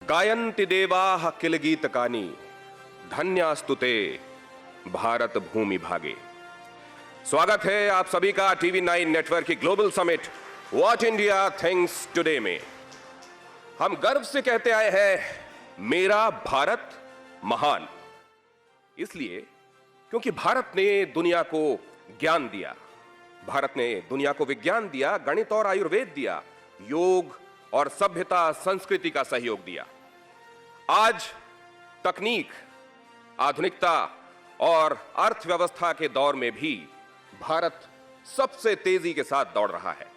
गायन्ति देवाः किल गीतकानि धन्यास्तुते भारत भूमि भागे। स्वागत है आप सभी का TV9 नेटवर्क की global summit what India thinks today में। हम गर्व से कहते आए हैं मेरा भारत महान, इसलिए क्योंकि भारत ने दुनिया को ज्ञान दिया, भारत ने दुनिया को विज्ञान दिया, गणित और आयुर्वेद दिया, योग और सभ्यता संस्कृति का सहयोग दिया। आज तकनीक, आधुनिकता और अर्थव्यवस्था के दौर में भी भारत सबसे तेजी के साथ दौड़ रहा है।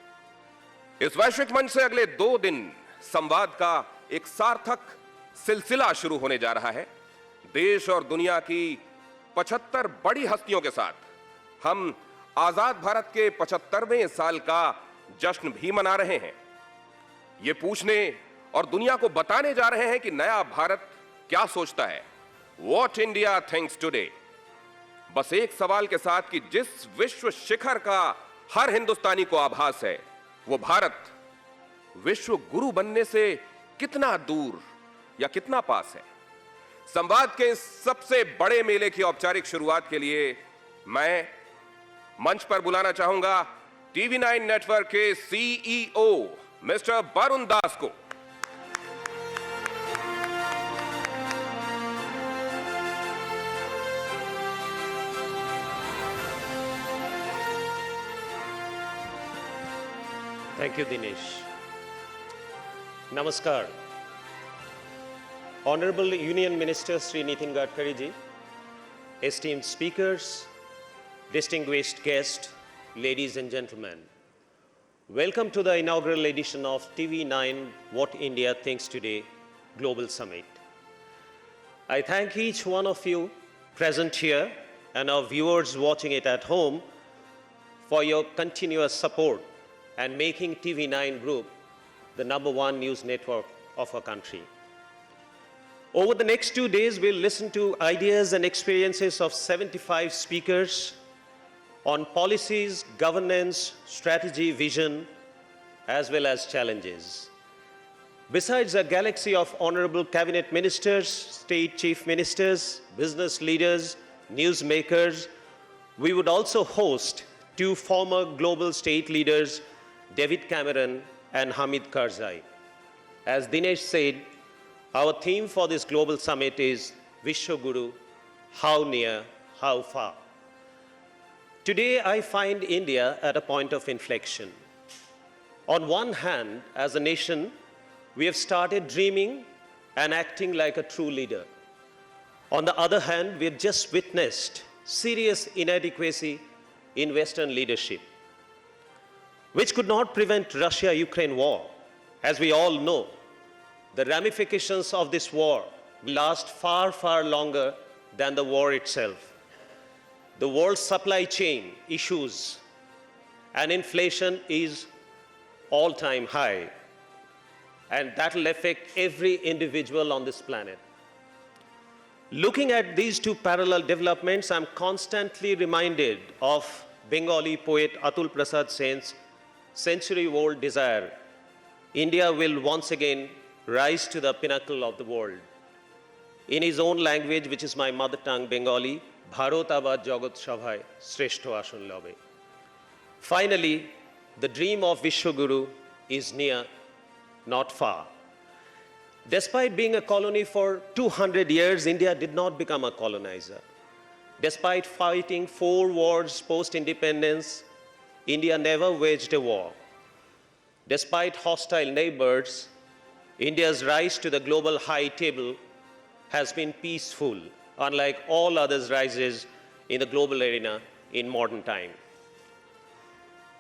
इस वैश्विक मंच से अगले 2 दिन संवाद का एक सार्थक सिलसिला शुरू होने जा रहा है। देश और दुनिया की 75 बड़ी हस्तियों के साथ हम आजाद भारत के 75वें साल का जश्न भी मना रहे हैं। ये पूछने और दुनिया को बताने जा रहे हैं कि नया भारत क्या सोचता है, व्हाट इंडिया थिंक्स टुडे। बस एक सवाल के साथ कि जिस विश्व शिखर का हर हिंदुस्तानी को आभास है, वो भारत विश्व गुरु बनने से कितना दूर या कितना पास है। संवाद के इस सबसे बड़े मेले की औपचारिक शुरुआत के लिए मैं मंच पर बुलाना चाहूंगा TV9 नेटवर्क के CEO मिस्टर बरुण दास को। Thank you, Dinesh. Namaskar. Honorable Union Minister Sri Nitin Gadkari ji, esteemed speakers, distinguished guests, ladies and gentlemen, welcome to the inaugural edition of TV9 What India Thinks Today Global Summit. I thank each one of you present here and our viewers watching it at home for your continuous support and making TV9 Group the #1 news network of our country. Over the next 2 days, we'll listen to ideas and experiences of 75 speakers on policies, governance, strategy, vision, as well as challenges. Besides a galaxy of honorable cabinet ministers, state chief ministers, business leaders, newsmakers, we would also host 2 former global state leaders, David Cameron and Hamid Karzai. As Dinesh said, our theme for this global summit is Vishwaguru, how near, how far. Today, I find India at a point of inflection. On one hand, as a nation, we have started dreaming and acting like a true leader. On the other hand, we have just witnessed serious inadequacy in Western leadership, which could not prevent Russia-Ukraine war. As we all know, the ramifications of this war will last far, far longer than the war itself. The world supply chain issues and inflation is all-time high, and that will affect every individual on this planet. Looking at these 2 parallel developments, I'm constantly reminded of Bengali poet Atul Prasad Sen's century-old desire. India will once again rise to the pinnacle of the world. In his own language, which is my mother tongue, Bengali, Bharat abar jagat sabhay shreshto ason lobe. Finally, the dream of Vishwaguru is near, not far. Despite being a colony for 200 years, India did not become a colonizer. Despite fighting 4 wars post-independence, India never waged a war. Despite hostile neighbors, India's rise to the global high table has been peaceful, unlike all others' rises in the global arena in modern time.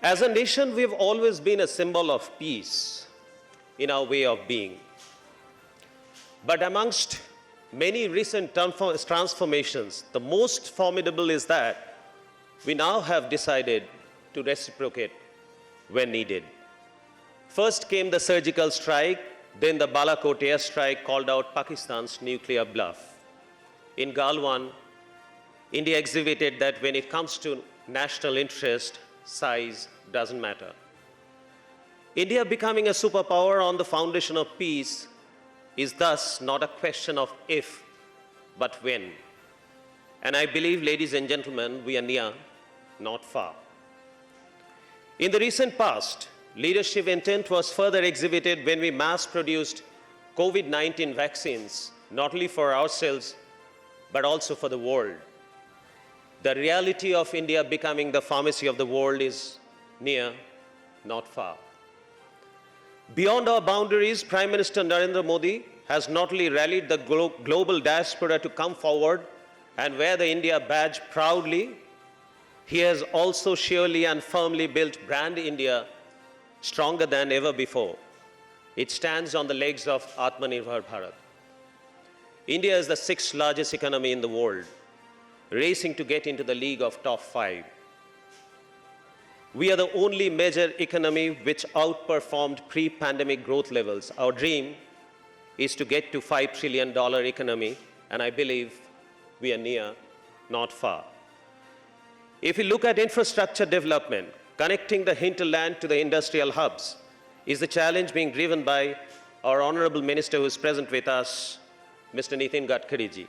As a nation, we've always been a symbol of peace in our way of being. But amongst many recent transformations, the most formidable is that we now have decided to reciprocate when needed. First came the surgical strike, then the Balakot airstrike called out Pakistan's nuclear bluff. In Galwan, India exhibited that when it comes to national interest, size doesn't matter. India becoming a superpower on the foundation of peace is thus not a question of if, but when. And I believe, ladies and gentlemen, we are near, not far. In the recent past, leadership intent was further exhibited when we mass-produced COVID-19 vaccines, not only for ourselves, but also for the world. The reality of India becoming the pharmacy of the world is near, not far. Beyond our boundaries, Prime Minister Narendra Modi has not only rallied the global diaspora to come forward and wear the India badge proudly, he has also surely and firmly built brand India stronger than ever before. It stands on the legs of Atmanirbhar Bharat. India is the 6th largest economy in the world, racing to get into the league of top 5. We are the only major economy which outperformed pre-pandemic growth levels. Our dream is to get to $5 trillion economy, and I believe we are near, not far. If we look at infrastructure development, connecting the hinterland to the industrial hubs is the challenge being driven by our Honorable Minister who is present with us, Mr. Nitin Gadkari.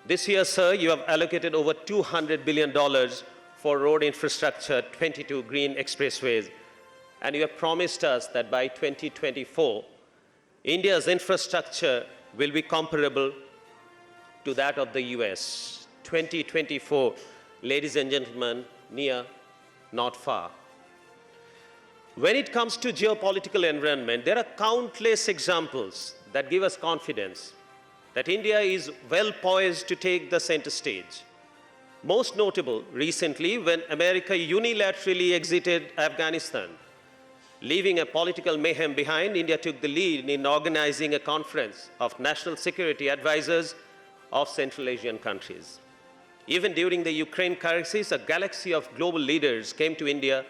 This year, sir, you have allocated over $200 billion for road infrastructure, 22 green expressways, and you have promised us that by 2024, India's infrastructure will be comparable to that of the US. 2024, ladies and gentlemen, near, not far. When it comes to geopolitical environment, there are countless examples that give us confidence that India is well poised to take the center stage. Most notable recently when America unilaterally exited Afghanistan. Leaving a political mayhem behind, India took the lead in organizing a conference of national security advisors of Central Asian countries. Even during the Ukraine crisis, a galaxy of global leaders came to India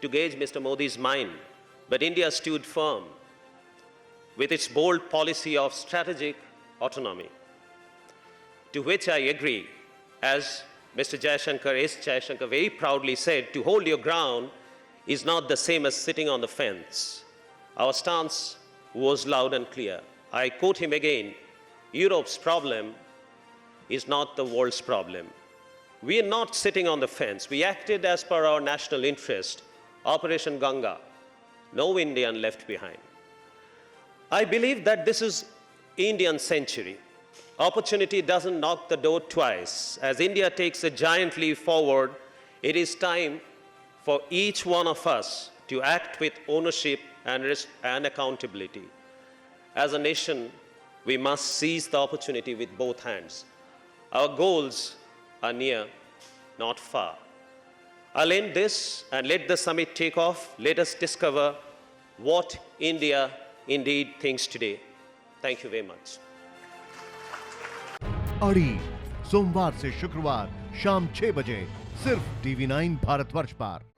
to gauge Mr. Modi's mind. But India stood firm with its bold policy of strategic autonomy, to which I agree, as Mr. Jaishankar very proudly said, to hold your ground is not the same as sitting on the fence. Our stance was loud and clear. I quote him again, Europe's problem is not the world's problem. We are not sitting on the fence. We acted as per our national interest. Operation Ganga, no Indian left behind. I believe that this is Indian century. Opportunity doesn't knock the door twice. As India takes a giant leap forward, it is time for each one of us to act with ownership and risk and accountability. As a nation, we must seize the opportunity with both hands. Our goals are near, not far. I'll end this and let the summit take off. Let us discover what India indeed thinks today. Thank you very much. अड़ी सोमवार से शुक्रवार शाम 6 बजे सिर्फ TV9 Bharatvarsh पर।